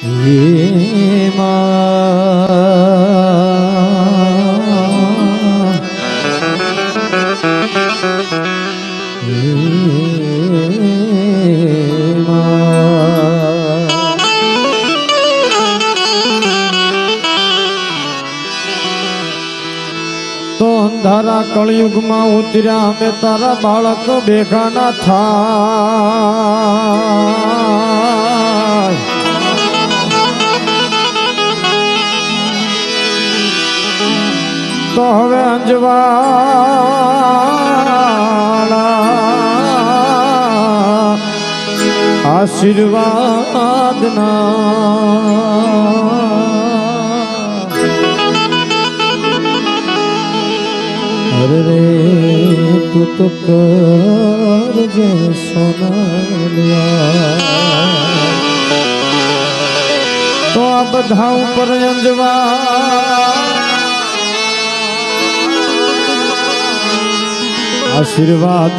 હે માં હે માં તો અંધારા કળયુગમાં ઉતર્યા અમે તારા બાળક ભેગા ના થાય તો હવે અંજવાળા આશીર્વાદ અરે રે તું તો કરજે સોનલિયા તો આ બધા ઉપર આશીર્વાદ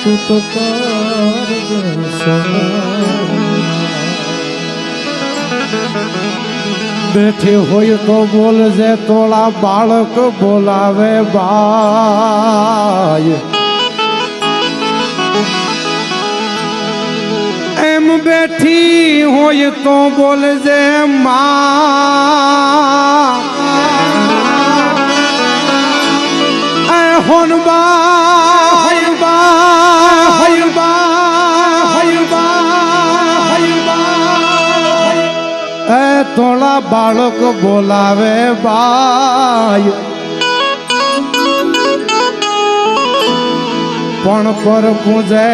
તું તો કરજે બેઠી હોય તો બોલજે તોળા બાળક બોલાવે બાય એમ બેઠી હોય તો બોલજે માં એ હોનબા તોળા બાળક બોલાવે બાય પણ પર પૂજે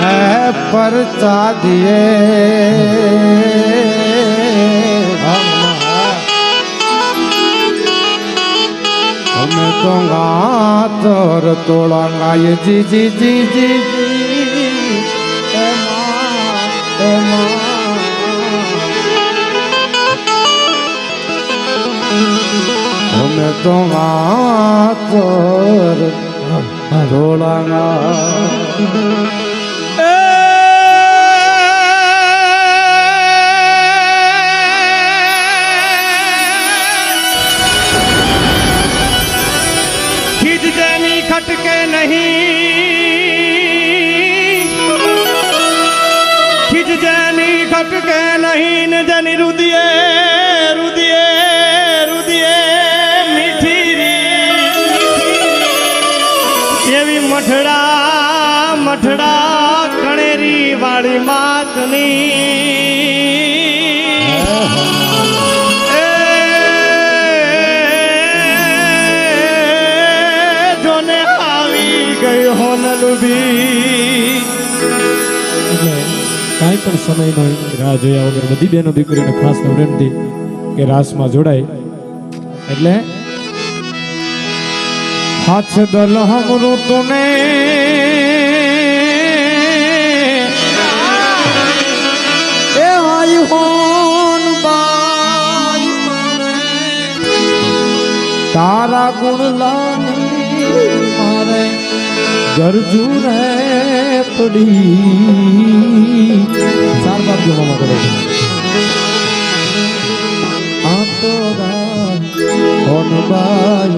હે પર ચાદીએ અમે તો ગાતર તોળા ગાય જી જી જી જી અમે તો માતર ઢોળાના खिज जनी खटके नहीं खिज जनी खटके नहीं न जनी रुदिए रुदिए रुदिए मठड़ा मठड़ा कणेरी वाली मातनी जोने આવી ગઈ હોનલુભી કાંઈ પણ સમયનો રાહ જોયા વગર બધી બહેનો દીકરીને ખાસ વિનંતી કે રાસમાં જોડાય એટલે हाथ दल हमरो तूने ए आई होन बाई तारा गुण लानी मारे गरजू रे पड़ी चार बार जो मामा करो आ तो होन बाई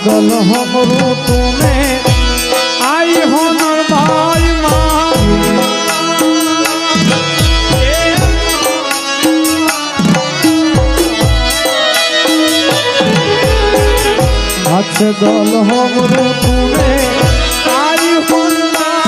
दल हमरो तूने आई होनर भाई अच्छे दल हमरो तूने आई होनर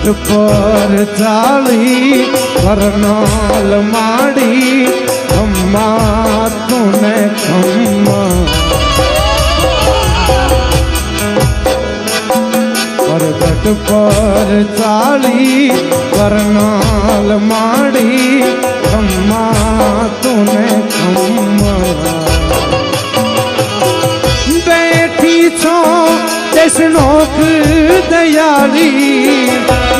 પર ચાલી કરનાલ માડી ખમ્મા તુને ખમ્મા પરગટ પર ચાલી કરનાલ માડી ખમ્મા તુને ખમ્મા બેઠી છો દેશનોક દયાળી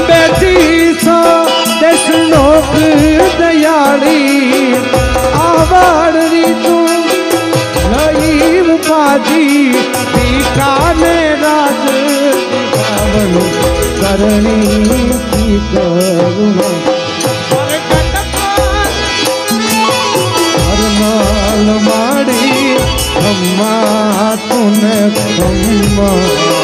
બેઠી છો દેશનોક દયાળી આવડરી તું લઈ પાજી પીકાને રાજ દીવાવનું કરણી કી કરુણા હરમાલ માડી ખમ્મા તુને ખમ્મા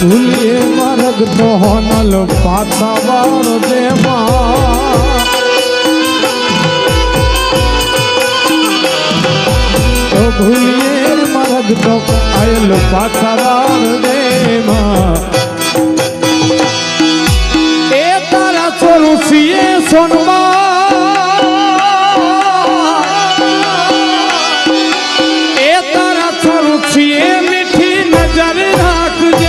ભૂલીએ માર્ગ તો હોનલ પાછા વાળ દેમાં તો ભૂલીએ માર્ગ તો આયલ પાછા વાળ દેમાં એ તારા છોરું છીએ સોનમાં એ તારા છોરું છીએ મીઠી નજર રાખજે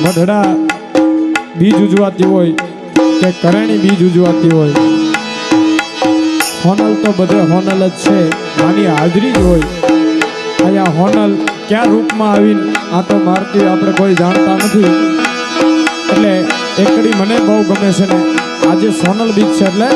મઢડા બીજ ઉજવાતી હોય કે કરેણી બીજ ઉજવાતી હોય હોનલ તો બધે હોનલ જ છે આની હાજરી જ હોય અહીંયા હોનલ ક્યાં રૂપમાં આવીને આ તો મારતી આપણે કોઈ જાણતા નથી એટલે એકડી મને બહુ ગમે છે ને આજે સોનલ બીજ છે એટલે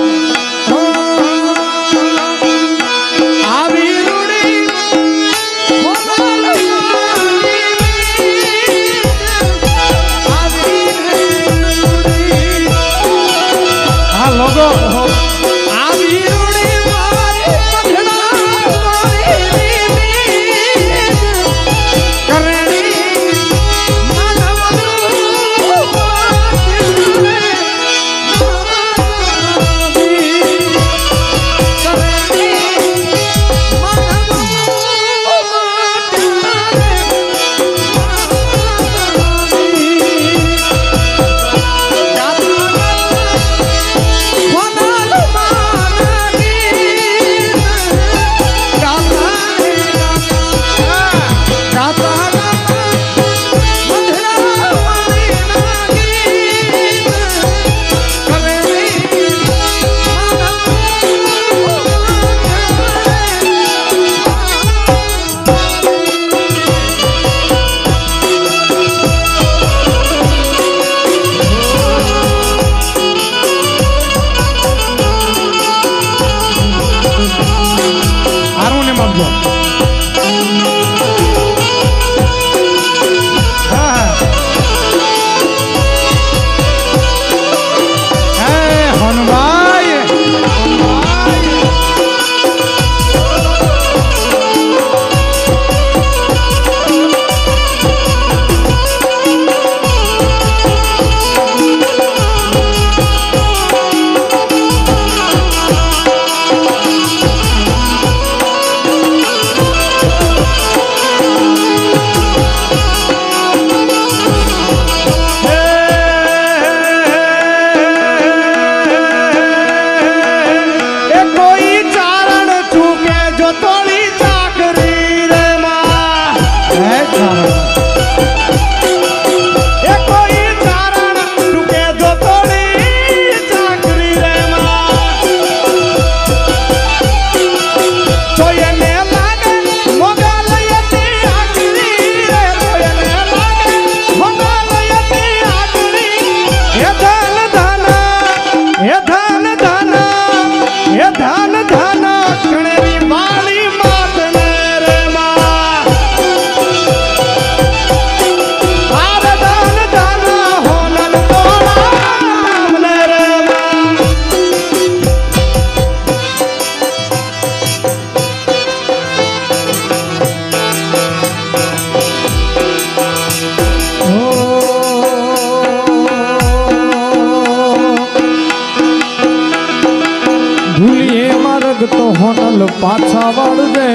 પાછા વળજે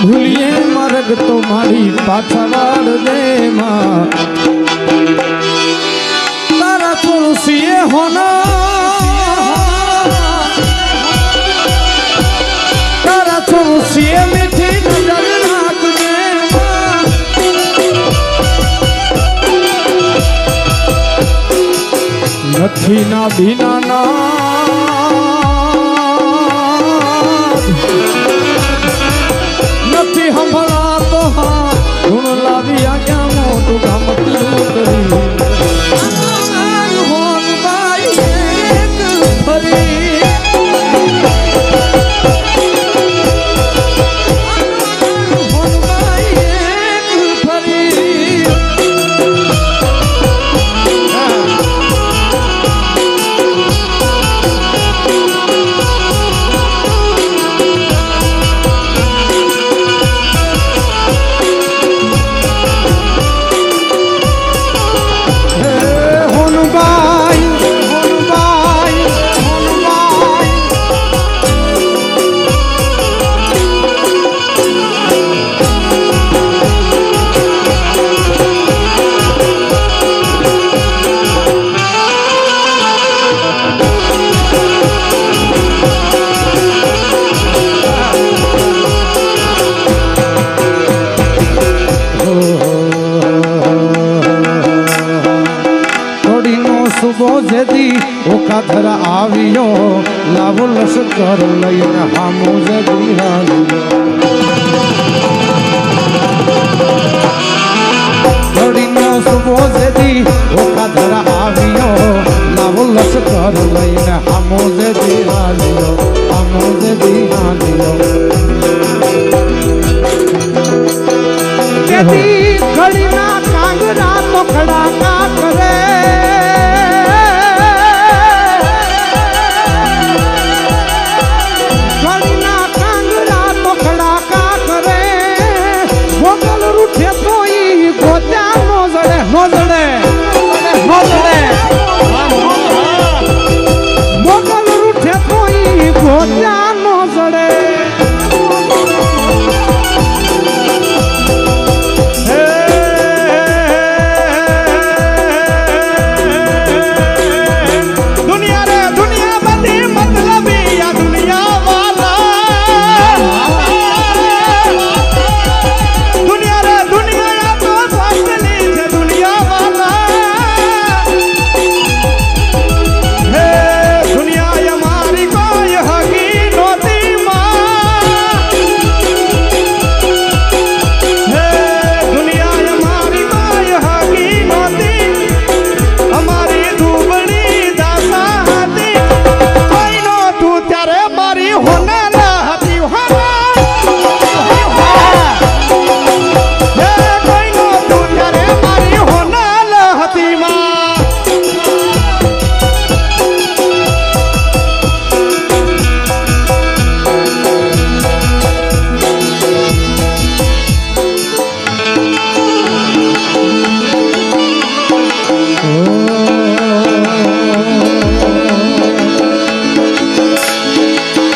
ભૂલીએ માર્ગ તો મારી પાછા વળજે માં તારા તુલસીએ હોના તારા તુલસીએ મીઠી નજર નાખજે નથી ના બીના ના નથી હમણાં તો હા ગુણ લાવી આગ્યા મોટું કામ કરી ઓખાધર આવ્યો લાવો લશ્કર લઈને હામો જગી ઘડીનો સુબો જેદી ઓખાધર આવ્યો લાવો લશ્કર લઈને હામો જગી હાલ્યો હામો જગી હાલ્યો ઘડીના કાંગરા તો ખડાકા કરે મોગલ રૂઠે કોઈ ગોજા નો જડે દુનિયા રે દુનિયા બધી મતલબી આ દુનિયા વાલા દુનિયા રે દુનિયા તો ફાસલી છે દુનિયા વાલા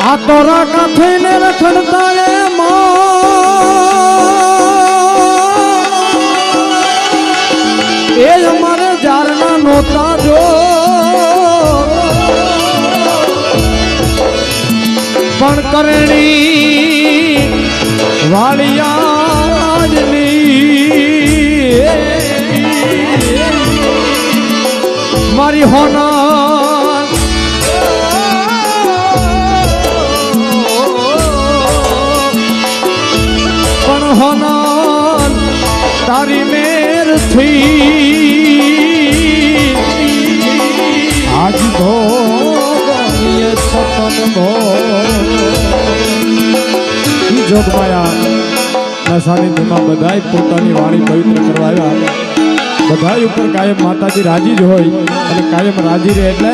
આ તોરા કાથઈને રખડતા એ અમારે જારના નોતા જો પણ કરણી વાળિયાની મારી હોના પણ હોના તારી મેર થી આજ ભોગવીએ સપન જોગમાયા ના સાનિધ્યમાં બધાય પોતાની વાણી પવિત્ર કરવા આવ્યા બધાય ઉપર કાયમ માતાજી રાજી જ હોય અને કાયમ રાજી રહે એટલે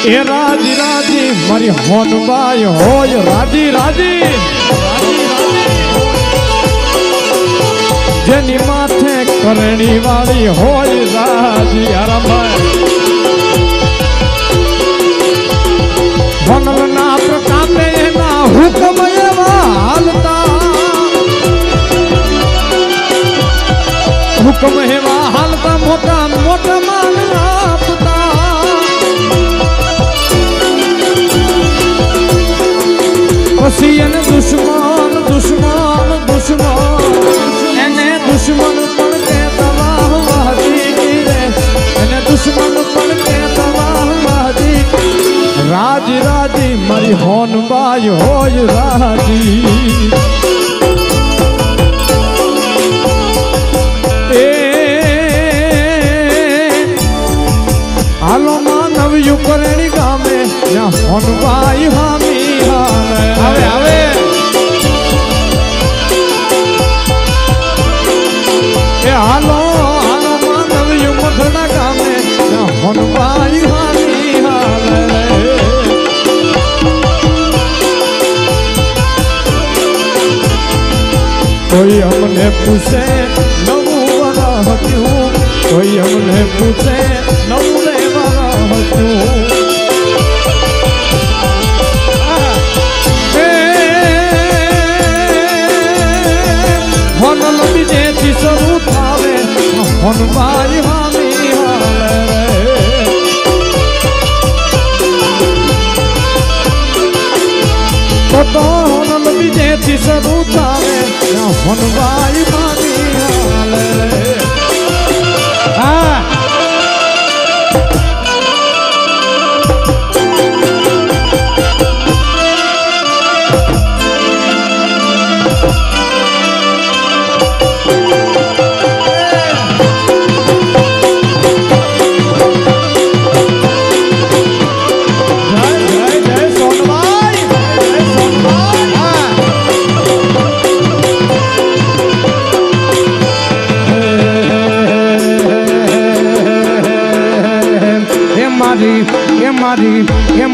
એ રાજી રાજી મારી હોનબાઈ હોય રાજી રાજી જેની માથે કરણી વાળી હોય રાજી આરામભાઈ વનલના પ્રતાપે એના હુકમ એવા હાલતા હુકમ એવા હાલતા મોટા મોટા માન આપતા પછી એને દુશ્મન દુશ્મન દુશ્મન એને દુશ્મન પણ કહેતા વાહવાદી રે એને દુશ્મન પણ કહેતા વાહવાદી રાજી રાજી મારી હોનબાઈ હોય રાજી હાલો માં નવ્યું કરણી ગામે ત્યાં હોનબાઈ હામી હાલે આવે આવે એ હાલો હાલો માં નવ્યું મથડા ગામે ત્યાં હોનબાઈ હામી હાલે કોઈ અમને પૂછે નવું વરહ હતું કોઈ અમને પૂછે નવું લેવા હતું હોનલ બીજેથી શરૂ થાવે હોનબાઈ હામી હાલે તો હોનલ બીજેથી શરૂ થાવે હોનબાઈ હામી હાલે હા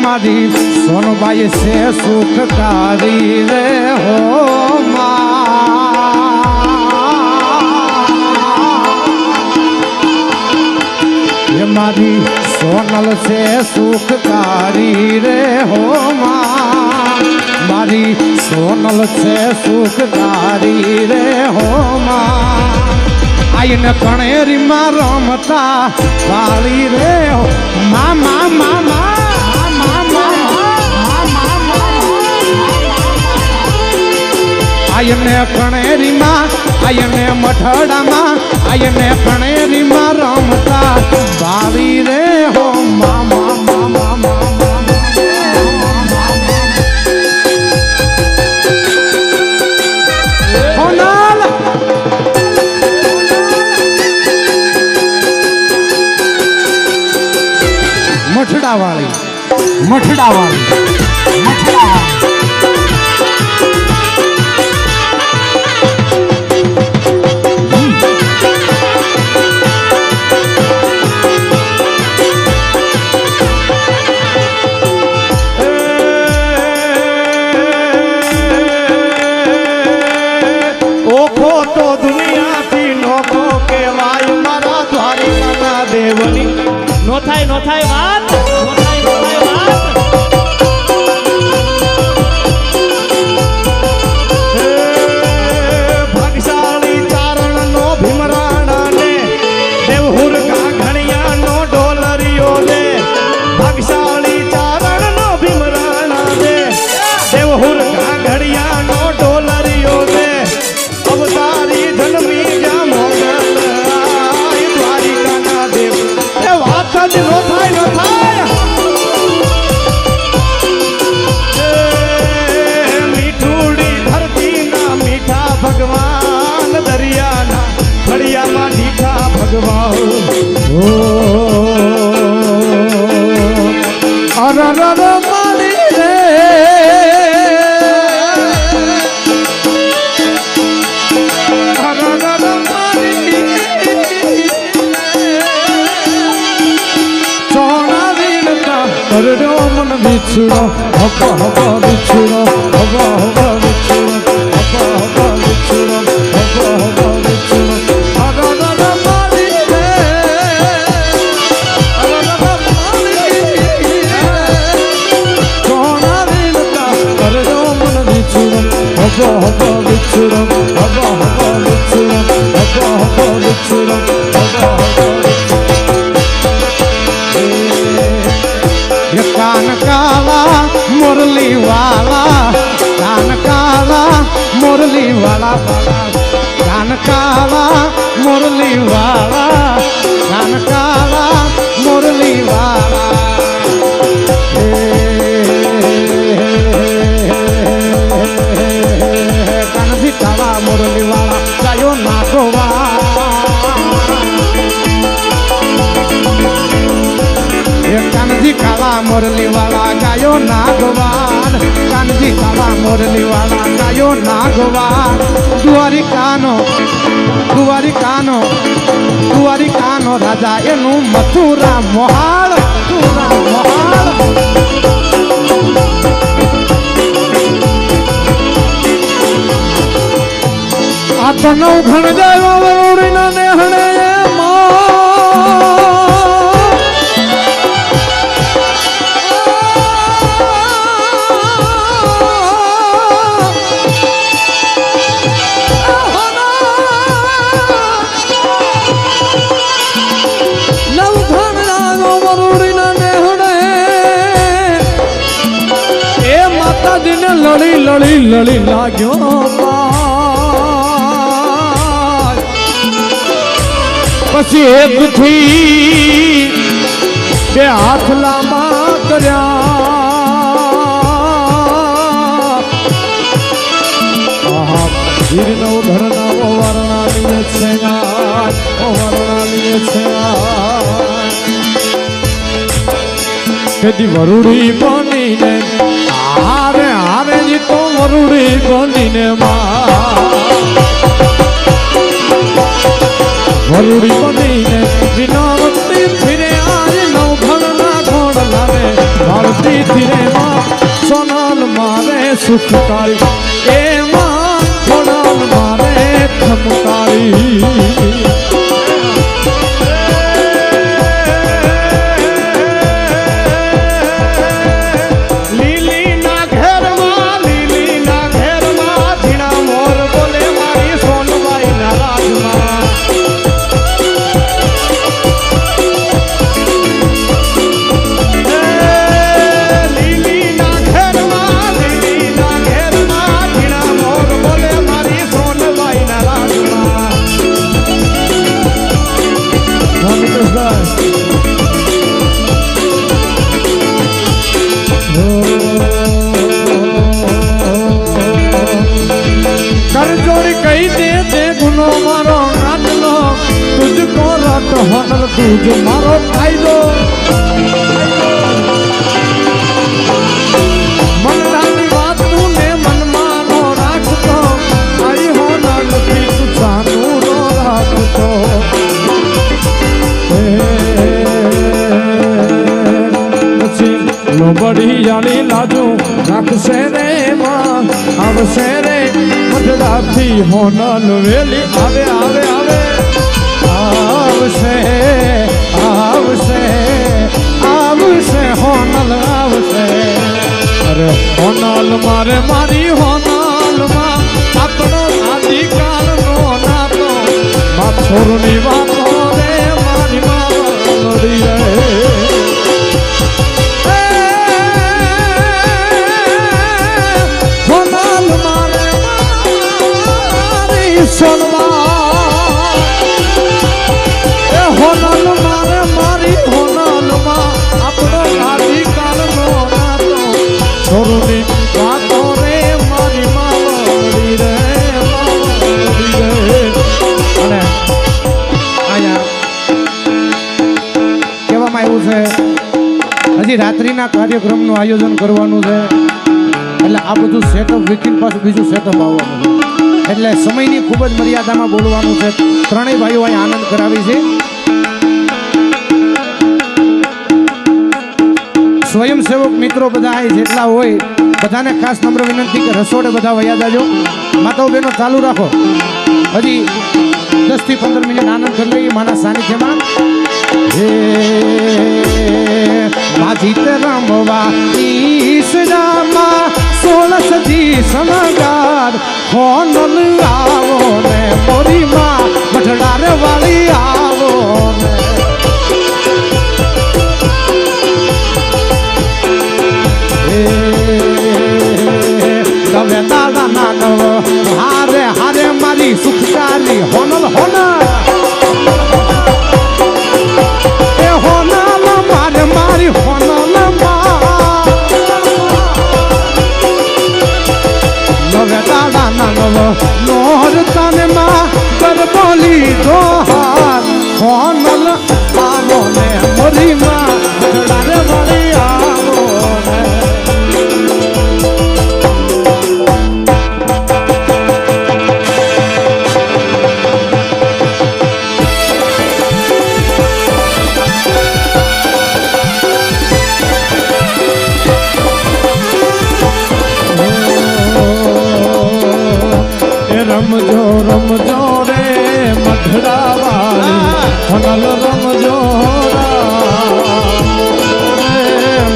મારી સોનબાઈ છે સુખકારી રે હો મારી સોનલ છે સુખકારી રે હો મારી સોનલ છે સુખકારી રે હો આઈને કણેરીમાં રમતા વાળી રે હો મા આયને કણેરીમાં આયને મઠડામાં આયને કણેરીમાં રમતા બાવી રે હો મઠડા વાળી નો થાય વાત નો થાય વાત ભાગશાળી ચારણ નો ભીમરાણા ને દેવહુર ઘણિયા નો ડોલરિયો ને ભાગશાળી ચારણ નો ભીમરાણા ને દેવહુર ઘણિયા નો ડોલરિયો ને અવતારી જન્મી જા મોગલ દ્વારિકા ના દેવ એ વાત જ નો થાય મીઠુડી ધરતી ના મીઠા ભગવાન દરિયાના ફળિયામાં મીઠા ભગવાન અરર મારી રે કરડો મન વિછડો હપ હપ વિછડો હપ હપ વિછડો હપ હપ વિછડો હપ હપ વિછડો હબો હબો વિચુરમ હબો હબો વિચુરમ હબો હબો વિચુરમ હબો હબો ये कान काला मुरली वाला कान काला मुरली वाला कान काला मुरली वाला कान काला मुरली वाला कानजी काला मुरली वाला गायो नागोवा कानजी काला मुरली वाला गायो नागवान कानजी काला मुरली वाला गायो नागवान દ્વારિકાનો દ્વારિકાનો દ્વારિકાનો રાજા એનું મથુરા મોહાળ મથુરા મોહાળ આ તો નવ ઘણ જાય વરુડીના નેહણે લડી લડી લડી લાગ્યો પછી એકથી બે હાથ લાંબા કર્યા વીર નવ ઘરના વર્ણાલીએ છે વર્ણાલીએ છે તેથી વરુડી બનીને હારે હારે જી તો વરુડી બનીને વરુડી બનીને વિનવતી ફિરે આજ નવ ઘણના ઘોડ લાવે ભારતી ફિરે સોનાલ મારે સુખ કાળી એમાં સોનાલ મારે ખમકાળી તુજ મારો ફાયદો મનરાની વાત તું ને મનમાં નો રાખતો આઈ હો ના નથી તું જાનું નો રાખતો પછી લોબડી જાણી લાજુ રાખશે રે માં આવશે રે મધરાથી હોનલ વેલી આવે આવે આવે આવશે આવશે આવશે હોનલ આવશે અરે હોનલ મારે મારી હોનલ માં આપણો આદિકાલ નો નાતો માં છોરની વાતો રે મારી માં લડી રે હોનલ મારે મારી સોનવા હોનલ મારે મારી હોનલ માં આપણો આદિકાલ નો નાતો છોરુની વાતો રે મારી માવડી રે અને આયા કહેવામાં આવ્યું છે હજી રાત્રિના કાર્યક્રમનું આયોજન કરવાનું છે એટલે આ બધું સેટઅપ વીકીન પાછું બીજું સેટઅપ આવવાનું છે એટલે સમયની ખૂબ જ મર્યાદામાં બોલવાનું છે ત્રણેય ભાઈઓ અહીં આનંદ કરાવી છે સ્વયંસેવક મિત્રો બધા અહીં જેટલા હોય બધાને ખાસ નમ્ર વિનંતી કે રસોડે બધા વયા જાજો માતાઓ બહેનો ચાલુ રાખો હજી 10 થી 15 મિનિટ આનંદ કરી લઈએ માના સાનિધ્યમાં माझी रमवा ईसरामा 16 सजी सनगार હોનલ આવો ને મોરી માં મઢડાર વાળી આવો ને તમે દાદા નાનવ હારે હારે મારી સુખકારી હોનલ હોનલ એ હોનલ મારે મારી હોનલ નવે દાદા નાનવ નોર તને માં ગરબોલી દોહાર હોનલ આવો ને મોરી માં મઢડાર વાળી આવો ને રમજો રમજો રે મઢડા વાળી હોનલ રમજો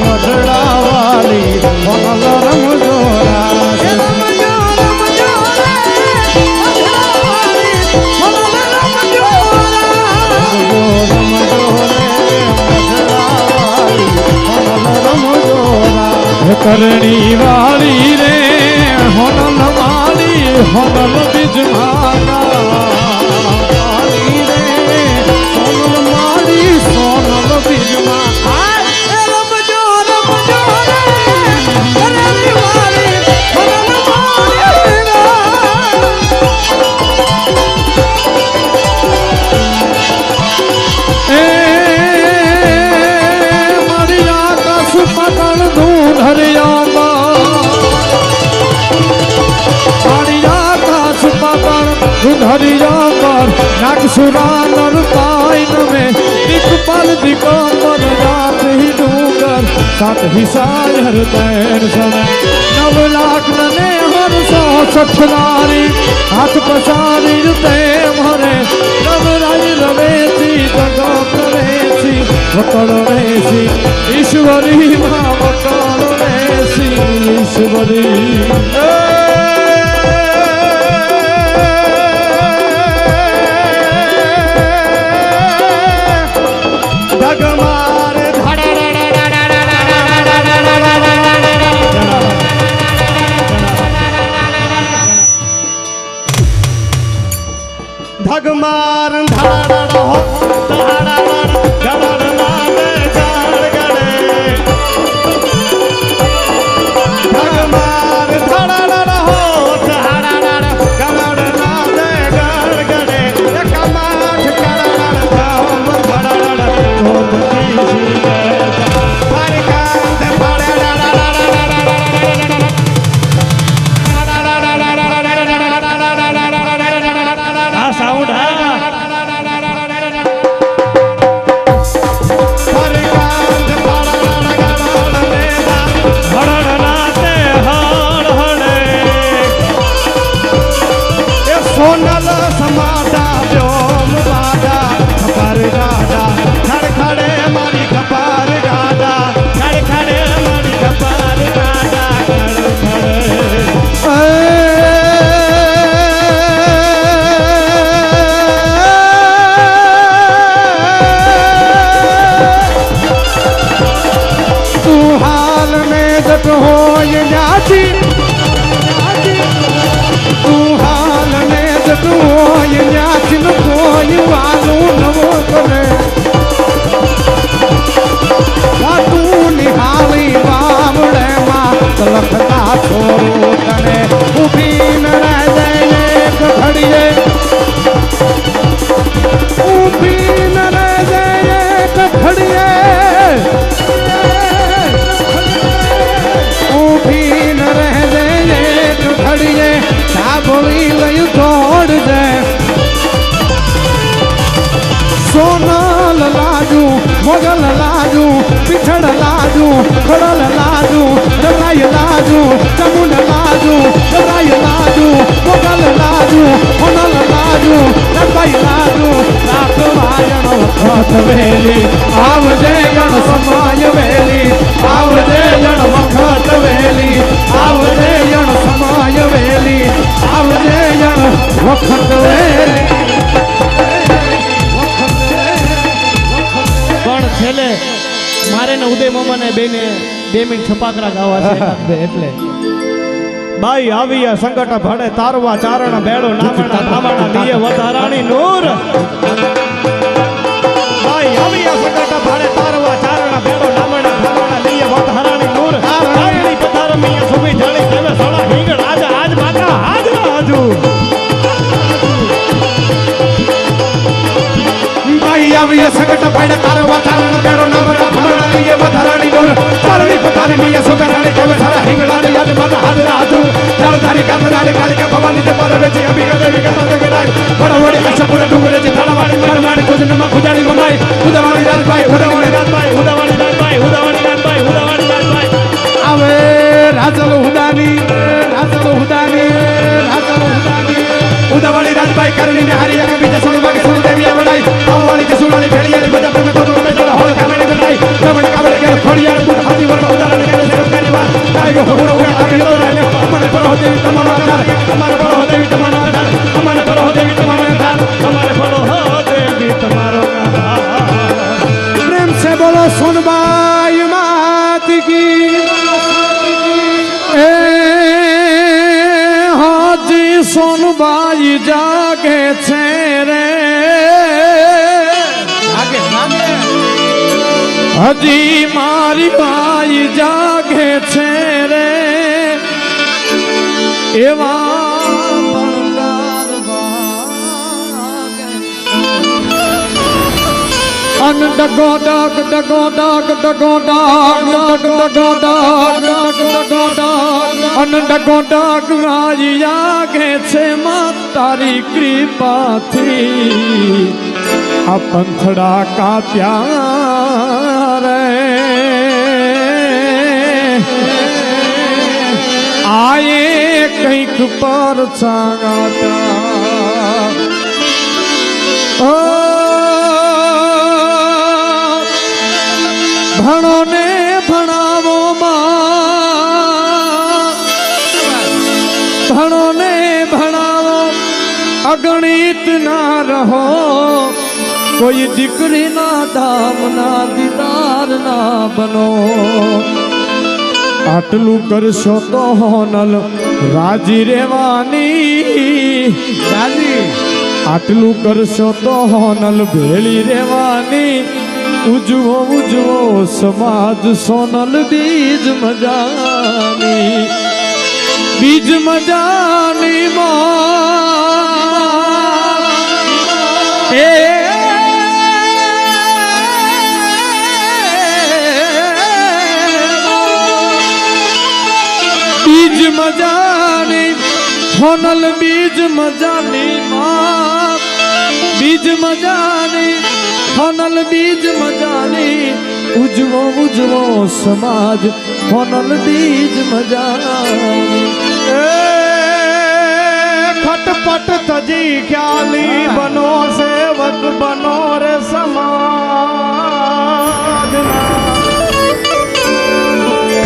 મઢડા વાળી હોનલ રમજો કરણી વાળી રે હોનલ વાળી હોનલ બીજ માતા વાળી રે સોનલ માળી સોનલ બીજ માં રમજો રમજો રે કરણી વાળી હોનલ વાળી મારી આકાશ પાતાળ ધૂળ હરિયા પર નાગસુરા નરતાઈ નમે દિકપાલ દિગંબર રાત હી ડુંગર સાત હિસાય હરતૈન સને 9 લાખ ને હરસો સઠનારી હાથ પસારી તે મરે રવરાઈ રવેતી જગો કરેસી વકળ રેસી ઈશ્વરી માં વકળ રેસી ઈશ્વરી ધગમાર ધાડા હો ધાડા નામે ઝાડ ગડે ધગમાર ધાડા હો ધાડા ગડ નામે ગડ ગડે કમાઠ કડાડ ધામ ધડાડ ધોતી હર કાંત પડે સાઉન્ડ હા સોનલ સમાડા વ્યોમ વાડા ખબર ગાડા ખડખડે મારી ખબર ગાડા ખડખડે મારી ખબર ગાડા ખડખડે તું હાલ ને જત હોય યાદી તું હાલ ને જત હોય યાદી ન કોઈ વાલું નવો કરે તું નિહાળી વાવડે માં લખતા છોરું તને ઊભી ન રહે એક ઘડીએ ઊભી ન રહે એક ઘડીએ ઊભી ન રહે એક ઘડીએ સાબળી લઈ દોડ દે સોનલ લાજુ મોગલ લાજુ પીછડ લાજુ ખડલ લાજુ ડબરાઈ લાજુ ચમુંડ લાજુ ડબરાઈ લાજુ મોગલ લાજુ હોનલ લાજુ ડબાઈ લાજુ રાત વાયણ વખત વેલી આવજે ગણ સમાય વેલી આવજે ગણ વખત વેલી આવજે ગણ સમાય વેલી આવજે ઉદય મામાને બેને 2 મિનિટ છપાકરા ગાવા છે એટલે બાઈ આવી સંકટ ભડે તારવા ચારણ બેડો નામણા ધામણા લીએ વધારાણી નૂર બાઈ આવી સંકટ ભડે તારવા ચારણ બેડો નામણા ધામણા લીએ વધારાણી નૂર આરણી પધારમી સુભી જાણી તમે સડા હિંગ રાજ આજ માતા હાજર હાજુ ભાઈ આવી સંકટ ભાઈ તારવા ચારણ બેડો નામણા ધામણા લીએ વધારાણી નૂર તારણી પધારમી સુભી જાણી તમે સડા હિંગ રાજ આજ માતા હાજર હાજુ તારી કામરાડી કાલિકા ભવાની તે પરવે છે અભિગત દેવી કથા ગરાય બડવડી કશપુર ડુંગરે છે થાળવાડી પરમાડી કોજનમાં ખુજાડી ગમાઈ ઉદાવાણી રાજભાઈ ઉદાવાણી રાજભાઈ ઉદાવાણી રાજભાઈ ઉદાવાણી રાજભાઈ ઉદાવાણી રાજભાઈ આવે રાજલ હુદાની ઉદાવાણી રાજભાઈ કરણીને હારી કે બીજા સુણ વાગે સુણ દેવી વડાઈ આવવાળી કે સુણાળી ભેળિયાની બધા પ્રેમે તો તમે જળ હોળ કામેણી બનાઈ રમણ કાવડે કે ફળિયાર કુટ હાથી વરનો ઉદાહરણ કે સરકારી વાત કાયો હોડો આવી તો રાને અમારે પર હોદેવી તમારો આધાર અમારે પર હોદેવી તમારો આધાર અમારે પર હોદેવી તમારો આધાર અમારે પડો હો દેવી તમારો આધાર प्रेम से बोलो सुनबाई मात की ए हाजी सुनबाई जागे छे रे हजी मारी बाई जागे छे रे एवा अन डगो डग डगो डग डगो डग डग डगो डग डग डगो डग अन डगो डग आई आगे छे मां तारी कृपा थी आ पंथड़ा का प्यार आए કંઈક પર છાંગાતા ભણો ને ભણાવો માં ભણો ને ભણાવો અગણિત ના રહો કોઈ દીકરી ના ધામ ના દીદાર ના બનો આટલું કરશો તો હોનલ રાજી રેવાની રાજી આટલું કરશો તો હોનલ ભેળી રેવાની ઉજવો ઉજવો સમાજ સોનલ બીજ મજાની માં એ બીજ મજાની સોનલ બીજ મજાની માં બીજ મજાની સોનલ બીજ મજાની ઉજવો ઉજવો સમાજ સોનલ બીજ મજાની ખટપટ તજી ખ્યાલી બનો સેવક બનો રે સમાજના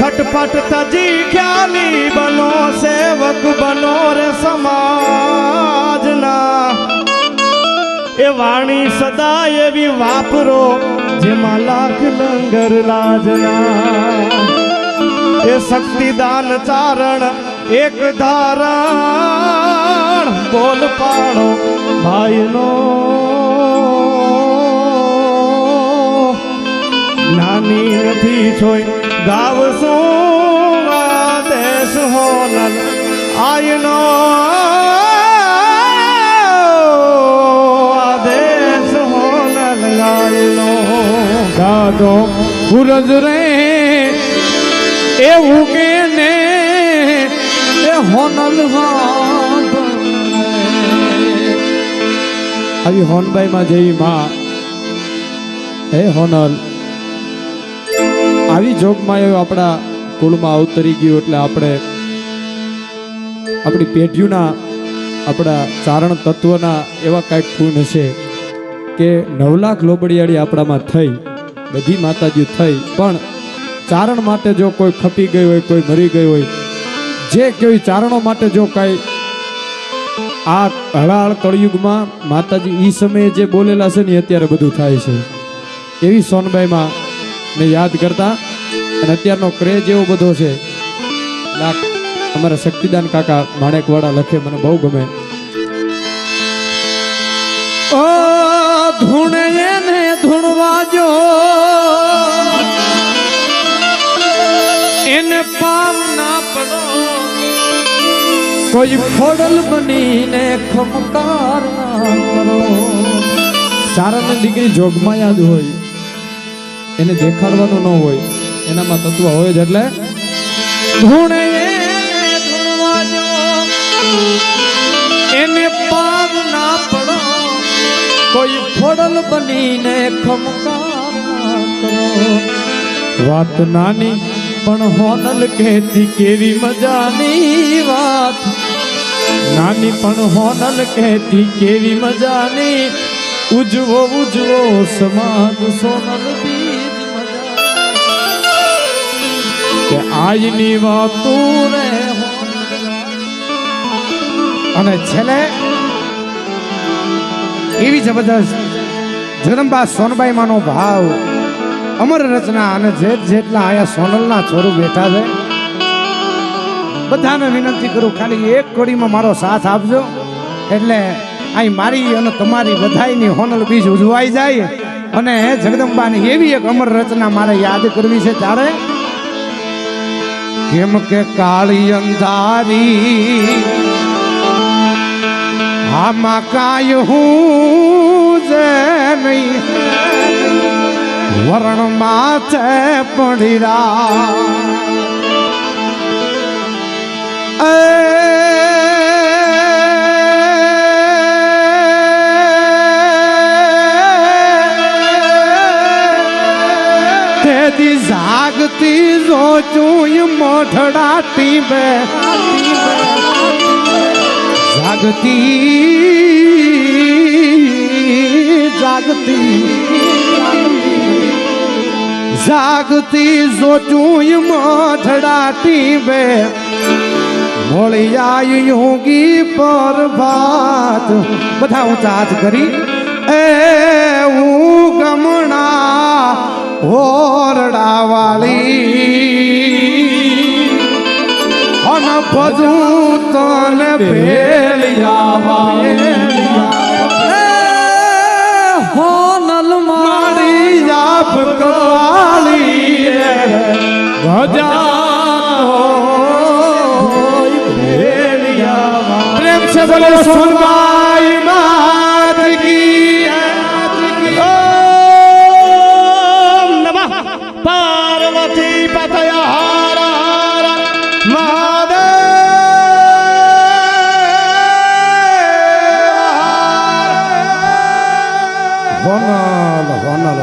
ખટપટ તજી ખ્યાલી બનો સેવક બનો રે સમાજના એ વાણી સદા એવી વાપરો જેમાં લાખ લંગર લાજના એ શક્તિદાન ચારણ એક ધારણ બોલ પાડો ભાઈનો નાની નથી છોય ગાવશું આદેશ હોનલ આયનો આદેશ હોનલ ગાયનો દાદો ગુરજ રે એવું કે ને એ હોનલ આવી હોનબાઈ માં જેવી માં હે હોનલ આવી જોગમાં એવું આપણા કુળમાં અવતરી ગયું એટલે આપણે આપણી પેઢીઓના આપણા ચારણ તત્વના એવા કાંઈક ખૂન હશે કે 9 લાખ લોબડિયાળી આપણામાં થઈ બધી માતાજીઓ થઈ પણ ચારણ માટે જો કોઈ ખપી ગઈ હોય કોઈ મરી ગઈ હોય જે કોઈ ચારણો માટે જો કાંઈ આ હળાહળ કળયુગમાં માતાજી એ સમયે જે બોલેલા છે ને અત્યારે બધું થાય છે એવી સોનબાઈમાં ને યાદ કરતા. અને અત્યારનો ક્રેઝ એવો બધો છે. અમારા શક્તિદાન કાકા માણેકવાડા લખે, મને બહુ ગમે. ઓ ધૂણે ને ધૂણવાજો એને પામ ના પડો, કોઈ ખોડલ બનીને ખમકાર ના કરો. ચારાની દીકરી જોગમાં યાદ હોય, એને દેખાડવાનું ન હોય, એનામાં તત્વ હોય જ. એટલે ધૂણે ધૂણવાજો એને પામ ના પડો, કોઈ ખોડલ બનીને ખમકાર ના કરો. વાત નાની પણ હોનલ કહેતી કેવી મજાની વાત, નાની પણ હોનલ કહેતી કેવી મજાની. ઉજવો ઉજવો સમાજ સોનલ બીજ મજા, કે આજની વાતું રે. અને છેલ્લે એવી જબરદસ્ત જગદંબા સોનબાઈ માનો ભાવ, અમર રચના. અને જેટલા આયા સોનલના છોરું બેઠા છે, બધાને વિનંતી કરું ખાલી એક કડીમાં મારો સાથ આપજો, એટલે અહીં મારી અને તમારી બધાયની હોનલ બીજ ઉજવાઈ જાય. અને જગદંબાની એવી એક અમર રચના મારે યાદ કરવી છે. ત્યારે કેમ કે કાળી અંધારી આમાં કાય હું જે નહીં, વરણ માથે પડી રા. તેદી જાગતી જોચું મોઢડા ટીબે, જાગતી જાગતી જોચું મોઢડા ટીબે, મોળી આય યોગી પર ભાત. બધા ઊંચા હાથ કરી એ હું ગમણા ઓરડા વાળી, અન ભજું તને ભેલિયા હોનલ મારી જાપ કાળી ભેલિયા. પ્રેમ से बोले सोनबाई मात की. પાર્વતી પતય હર હર મહાદેવ. હોનલ હોનલ